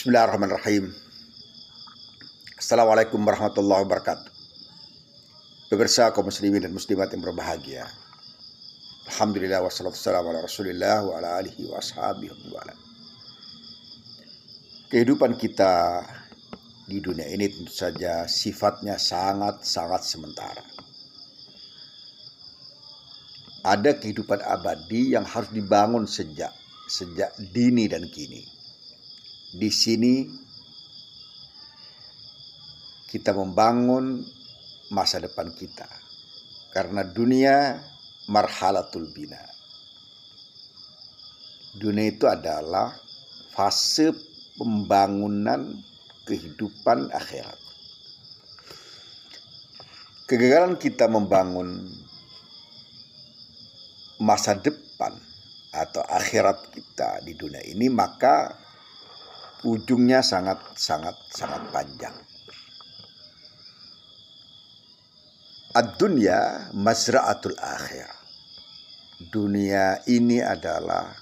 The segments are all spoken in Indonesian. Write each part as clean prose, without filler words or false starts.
Bismillahirrahmanirrahim. Assalamualaikum warahmatullahi wabarakatuh. Pemirsa kaum muslimin dan muslimat yang berbahagia. Alhamdulillah wassalatu wassalamu ala Rasulillah wa ala alihi wa ashabihi wa ala. Kehidupan kita di dunia ini tentu saja sifatnya sangat sementara. Ada kehidupan abadi yang harus dibangun sejak dini dan kini. Di sini kita membangun masa depan kita. Karena dunia marhalatul bina. Dunia itu adalah fase pembangunan kehidupan akhirat. Kegagalan kita membangun masa depan atau akhirat kita di dunia ini, maka ujungnya sangat panjang. Ad-dunya mazra'atul akhir. Dunia ini adalah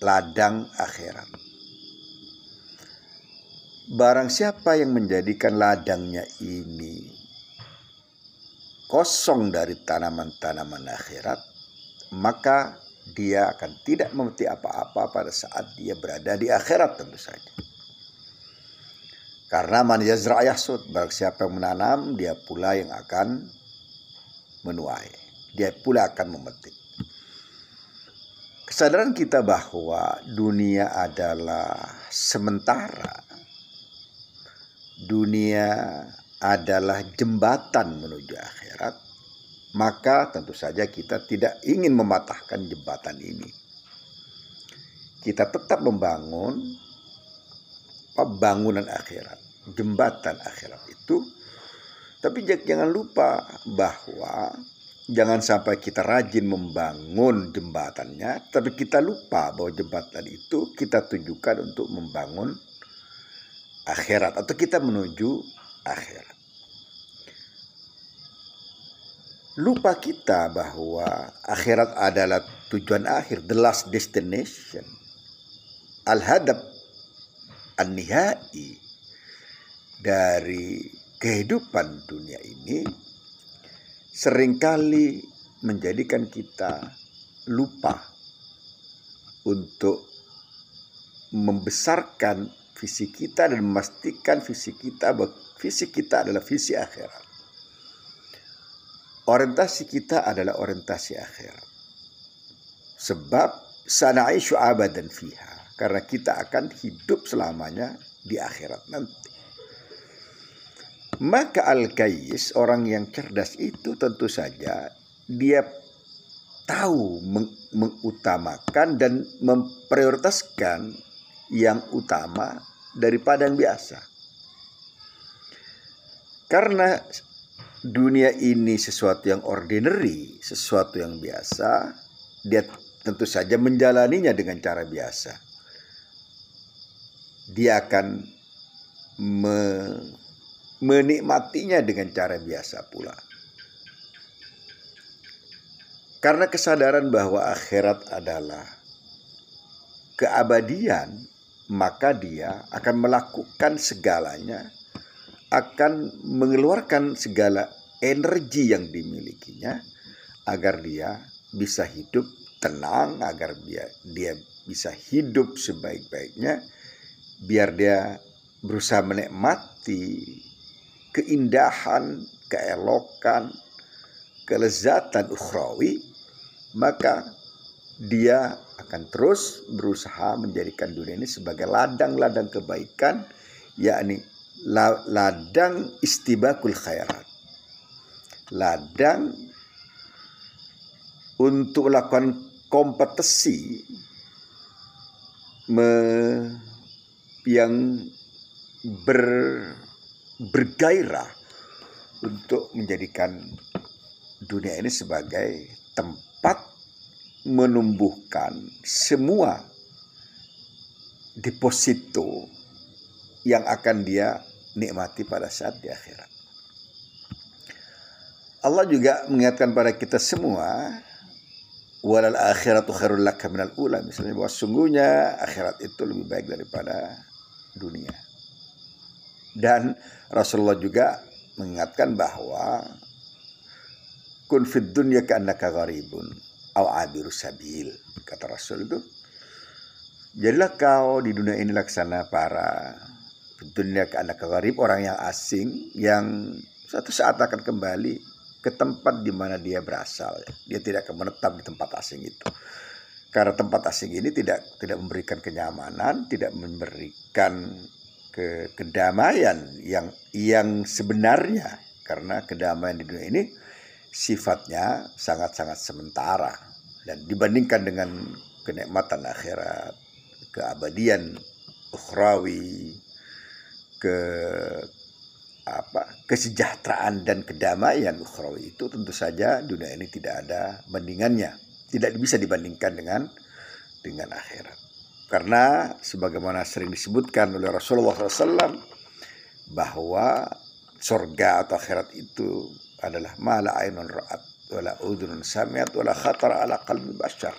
ladang akhirat. Barang siapa yang menjadikan ladangnya ini kosong dari tanaman-tanaman akhirat, maka dia akan tidak memetik apa-apa pada saat dia berada di akhirat tentu saja. Karena man yazra' yahsud, barang siapa yang menanam, dia pula yang akan menuai. Dia pula akan memetik. Kesadaran kita bahwa dunia adalah sementara. Dunia adalah jembatan menuju akhirat. Maka tentu saja kita tidak ingin mematahkan jembatan ini. Kita tetap membangun bangunan akhirat, jembatan akhirat itu. Tapi jangan lupa bahwa jangan sampai kita rajin membangun jembatannya, tapi kita lupa bahwa jembatan itu kita tujukan untuk membangun akhirat atau kita menuju akhirat. Lupa kita bahwa akhirat adalah tujuan akhir, the last destination. Al-hadab an-nihai dari kehidupan dunia ini seringkali menjadikan kita lupa untuk membesarkan visi kita dan memastikan visi kita adalah visi akhirat. Orientasi kita adalah orientasi akhirat. Sebab sana'ishu abadan fiha. Karena kita akan hidup selamanya di akhirat nanti. Maka al-kais, orang yang cerdas itu tentu saja dia tahu mengutamakan dan memprioritaskan yang utama daripada yang biasa. Karena dunia ini sesuatu yang ordinary, sesuatu yang biasa, dia tentu saja menjalaninya dengan cara biasa. Dia akan menikmatinya dengan cara biasa pula. Karena kesadaran bahwa akhirat adalah keabadian, maka dia akan melakukan segalanya, akan mengeluarkan segala energi yang dimilikinya agar dia bisa hidup tenang, agar dia bisa hidup sebaik-baiknya, biar dia berusaha menikmati keindahan, keelokan, kelezatan ukhrawi, maka dia akan terus berusaha menjadikan dunia ini sebagai ladang-ladang kebaikan, yakni ladang istibakul khairat, ladang untuk melakukan kompetisi yang bergairah untuk menjadikan dunia ini sebagai tempat menumbuhkan semua deposito yang akan dia nikmati pada saat di akhirat. Allah juga mengingatkan pada kita semua, walal akhiratu khairul laka minal ula, misalnya bahwa sungguhnya akhirat itu lebih baik daripada dunia. Dan Rasulullah juga mengingatkan bahwa kun fid dunya ka'annaka gharibun aw abiru sabil. Kata Rasul itu, jadilah kau di dunia ini laksana para fid dunya ka'annaka gharib, orang yang asing yang suatu saat akan kembali ke tempat di mana dia berasal. Dia tidak akan menetap di tempat asing itu. Karena tempat asing ini tidak memberikan kenyamanan, tidak memberikan kedamaian yang sebenarnya. Karena kedamaian di dunia ini sifatnya sangat-sangat sementara, dan dibandingkan dengan kenikmatan akhirat, keabadian ukhrawi, kesejahteraan dan kedamaian ukhrawi itu, tentu saja dunia ini tidak ada bandingannya, tidak bisa dibandingkan dengan akhirat. Karena sebagaimana sering disebutkan oleh Rasulullah SAW bahwa surga atau akhirat itu adalah ma la ainun ra'at wala udhunun sami'at wala khatara ala qalbi bashar.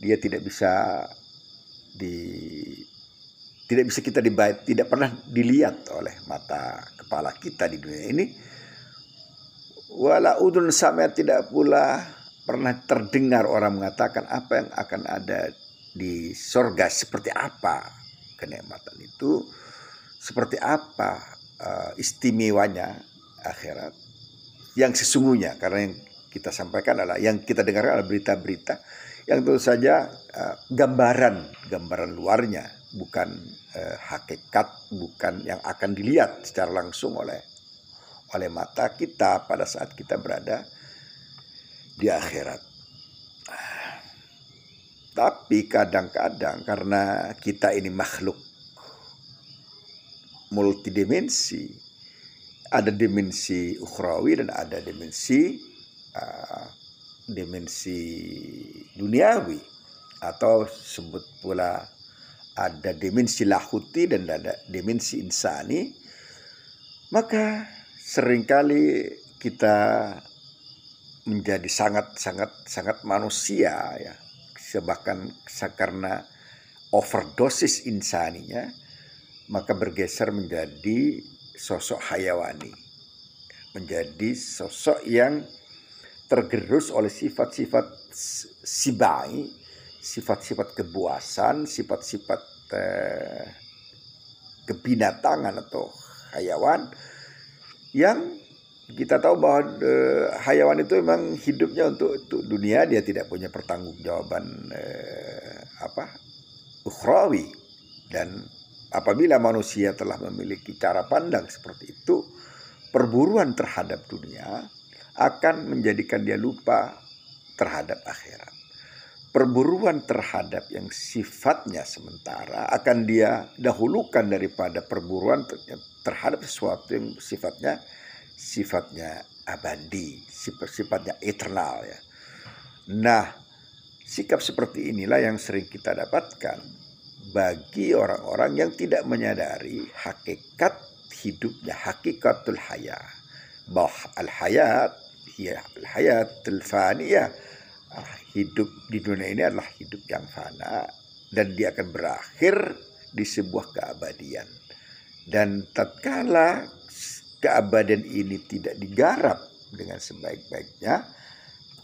Dia tidak pernah dilihat oleh mata kepala kita di dunia ini. Wala udhunun sami'at, tidak pula pernah terdengar orang mengatakan apa yang akan ada di surga, seperti apa kenikmatan itu, seperti apa istimewanya akhirat yang sesungguhnya. Karena yang kita sampaikan adalah, yang kita dengarkan adalah berita-berita yang tentu saja gambaran luarnya, bukan hakikat, bukan yang akan dilihat secara langsung oleh mata kita pada saat kita berada di akhirat. Tapi kadang-kadang karena kita ini makhluk multidimensi, ada dimensi ukhrawi dan ada dimensi duniawi, atau sebut pula ada dimensi lahuti dan ada dimensi insani, maka seringkali kita menjadi sangat manusia ya. Bahkan karena overdosis insaninya, maka bergeser menjadi sosok hayawani, menjadi sosok yang tergerus oleh sifat-sifat sibai, sifat-sifat kebuasan, sifat-sifat kebinatangan atau hayawan, yang kita tahu bahwa hayawan itu memang hidupnya untuk dunia, dia tidak punya pertanggungjawaban ukhrawi. Dan apabila manusia telah memiliki cara pandang seperti itu, perburuan terhadap dunia akan menjadikan dia lupa terhadap akhirat. Perburuan terhadap yang sifatnya sementara akan dia dahulukan daripada perburuan terhadap sesuatu yang sifatnya abadi, sifatnya eternal ya. Nah, sikap seperti inilah yang sering kita dapatkan bagi orang-orang yang tidak menyadari hakikat hidupnya, hakikatul hayat. Bahwa al-hayat al-faniyah, hidup di dunia ini adalah hidup yang fana, dan dia akan berakhir di sebuah keabadian. Dan tatkala keabadian ini tidak digarap dengan sebaik-baiknya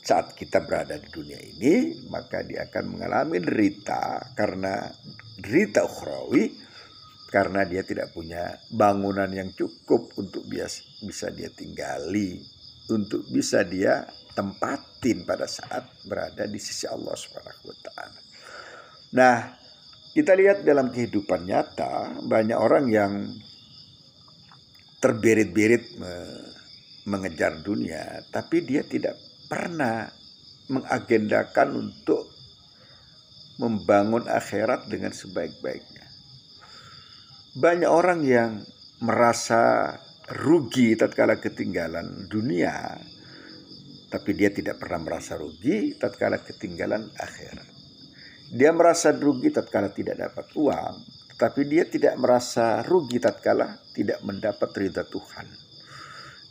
saat kita berada di dunia ini, maka dia akan mengalami derita, karena derita ukhrawi, karena dia tidak punya bangunan yang cukup untuk bisa dia tinggali, untuk bisa dia tempatin pada saat berada di sisi Allah Subhanahu wa taala. Nah, kita lihat dalam kehidupan nyata banyak orang yang terbirit-birit mengejar dunia, tapi dia tidak pernah mengagendakan untuk membangun akhirat dengan sebaik-baiknya. Banyak orang yang merasa rugi tatkala ketinggalan dunia, tapi dia tidak pernah merasa rugi tatkala ketinggalan akhirat. Dia merasa rugi tatkala tidak dapat uang, tapi dia tidak merasa rugi tatkala tidak mendapat ridha Tuhan.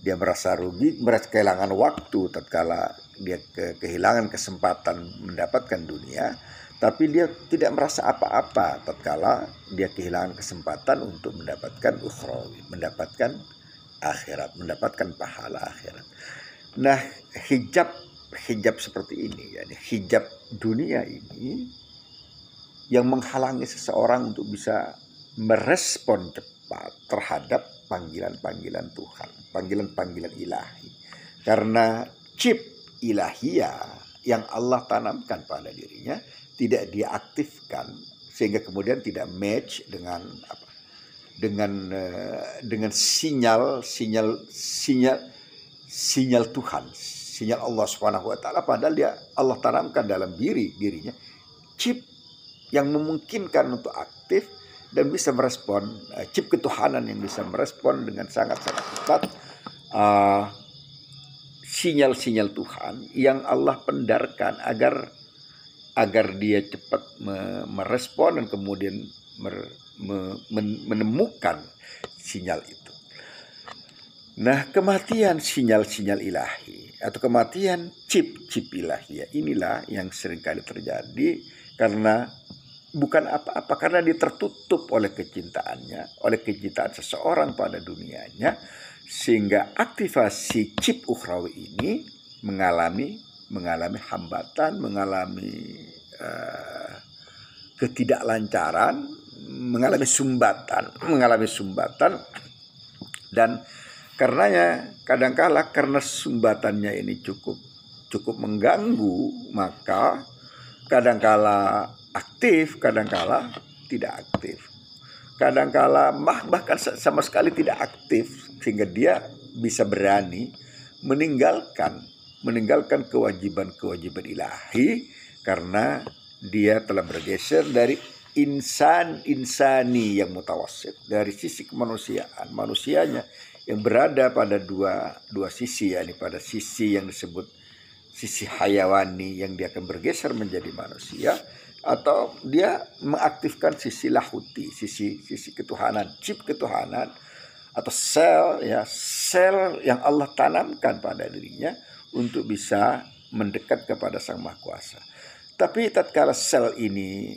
Dia merasa rugi, merasa kehilangan waktu tatkala dia kehilangan kesempatan mendapatkan dunia, tapi dia tidak merasa apa-apa tatkala dia kehilangan kesempatan untuk mendapatkan ukhrawi, mendapatkan akhirat, mendapatkan pahala akhirat. Nah, hijab seperti ini, yani hijab dunia ini yang menghalangi seseorang untuk bisa merespon cepat terhadap panggilan-panggilan Tuhan, panggilan-panggilan ilahi. Karena chip ilahiyah yang Allah tanamkan pada dirinya tidak dia aktifkan, sehingga kemudian tidak match dengan apa? Dengan sinyal Tuhan, sinyal Allah Subhanahu wa taala, padahal dia Allah tanamkan dalam dirinya chip yang memungkinkan untuk aktif dan bisa merespon, chip ketuhanan yang bisa merespon dengan sangat-sangat cepat sinyal-sinyal Tuhan yang Allah pendarkan agar dia cepat merespon dan kemudian menemukan sinyal itu. Nah, kematian sinyal-sinyal ilahi atau kematian chip-chip ilahi inilah yang seringkali terjadi karena bukan apa-apa, karena dia tertutup oleh kecintaannya, oleh kecintaan seseorang pada dunianya, sehingga aktivasi chip ukhrawi ini mengalami hambatan, mengalami ketidaklancaran, mengalami sumbatan, dan karenanya kadangkala karena sumbatannya ini cukup mengganggu, maka kadangkala aktif, kadangkala tidak aktif, kadangkala bahkan sama sekali tidak aktif, sehingga dia bisa berani meninggalkan kewajiban-kewajiban ilahi karena dia telah bergeser dari insani yang mutawassit, dari sisi kemanusiaan, manusianya yang berada pada dua sisi, yakni pada sisi yang disebut sisi hayawani yang dia akan bergeser menjadi manusia, atau dia mengaktifkan sisi lahuti, sisi ketuhanan, chip ketuhanan, atau sel yang Allah tanamkan pada dirinya untuk bisa mendekat kepada Sang Maha Kuasa. Tapi tatkala sel ini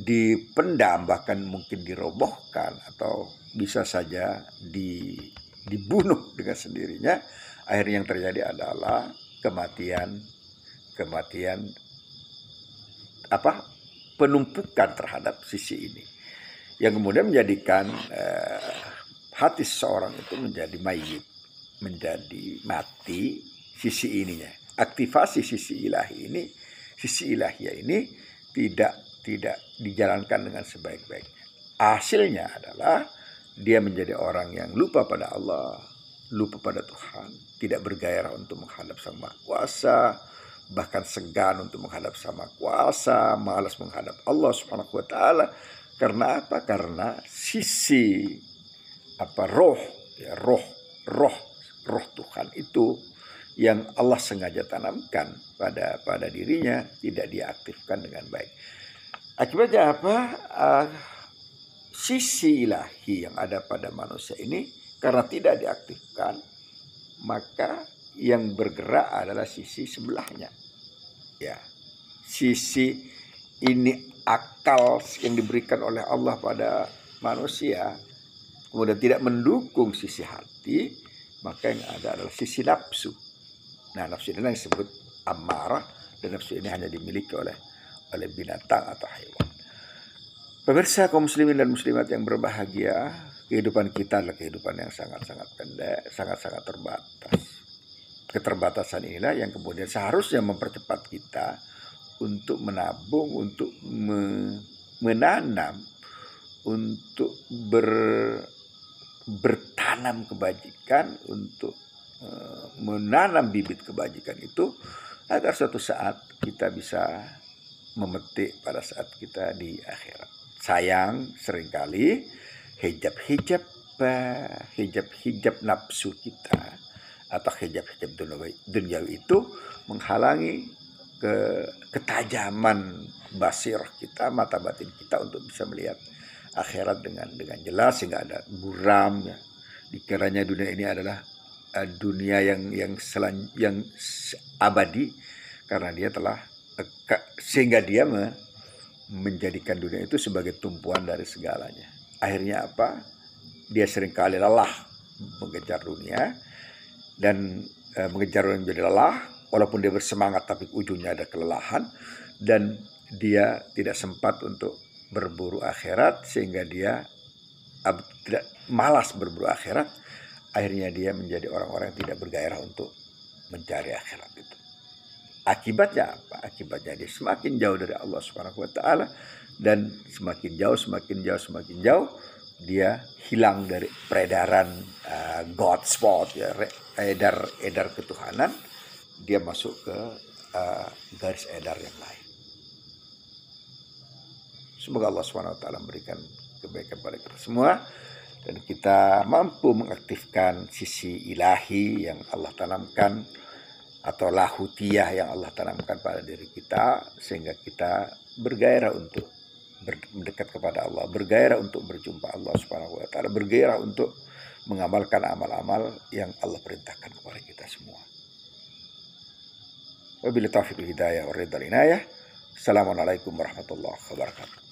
dipendam, bahkan mungkin dirobohkan atau bisa saja dibunuh dengan sendirinya, akhirnya yang terjadi adalah kematian penumpukan terhadap sisi ini, yang kemudian menjadikan hati seseorang itu menjadi mayit, menjadi mati sisi ininya. Aktivasi sisi ilahiyah ini tidak dijalankan dengan sebaik-baiknya. Hasilnya adalah dia menjadi orang yang lupa pada Allah, lupa pada Tuhan, tidak bergairah untuk menghadap Sang Maha Kuasa, bahkan segan untuk menghadap Sang Maha Kuasa, malas menghadap Allah Subhanahu wa taala. Karena apa? Karena sisi roh Tuhan itu yang Allah sengaja tanamkan pada dirinya tidak diaktifkan dengan baik. Akibatnya apa? Sisi ilahi yang ada pada manusia ini karena tidak diaktifkan, maka yang bergerak adalah sisi sebelahnya. Ya, sisi ini akal yang diberikan oleh Allah pada manusia kemudian tidak mendukung sisi hati, maka yang ada adalah sisi nafsu. Nah, nafsu ini yang disebut amarah, dan nafsu ini hanya dimiliki oleh binatang atau hewan. Pemirsa kaum muslimin dan muslimat yang berbahagia, kehidupan kita adalah kehidupan yang sangat-sangat pendek, sangat-sangat terbatas. Keterbatasan inilah yang kemudian seharusnya mempercepat kita untuk menabung, untuk menanam, untuk bertanam kebajikan, untuk menanam bibit kebajikan itu agar suatu saat kita bisa memetik pada saat kita di akhirat. Sayang seringkali hijab nafsu kita atau hijab duniawi itu menghalangi ketajaman basirah kita, mata batin kita untuk bisa melihat akhirat dengan jelas, sehingga ada buram ya. Dikiranya dunia ini adalah dunia yang abadi karena dia telah sehingga dia menjadikan dunia itu sebagai tumpuan dari segalanya. Akhirnya apa? Dia seringkali lelah mengejar dunia, dan mengejar dunia menjadi lelah, walaupun dia bersemangat tapi ujungnya ada kelelahan, dan dia tidak sempat untuk berburu akhirat, sehingga dia tidak malas berburu akhirat. Akhirnya dia menjadi orang-orang yang tidak bergairah untuk mencari akhirat itu. Akibatnya apa? Akibatnya dia semakin jauh dari Allah Subhanahu wa taala, dan semakin jauh dia hilang dari peredaran God spot, ya, edar ketuhanan. Dia masuk ke garis edar yang lain. Semoga Allah Subhanahu wa taala memberikan kebaikan pada kita semua, dan kita mampu mengaktifkan sisi ilahi yang Allah tanamkan, atau lahutiyah yang Allah tanamkan pada diri kita, sehingga kita bergairah untuk mendekat kepada Allah, bergairah untuk berjumpa Allah Subhanahu wa taala, bergairah untuk mengamalkan amal-amal yang Allah perintahkan kepada kita semua. Wabillahi taufiq wal hidayah wa ridha wal inayah. Assalamualaikum warahmatullahi wabarakatuh.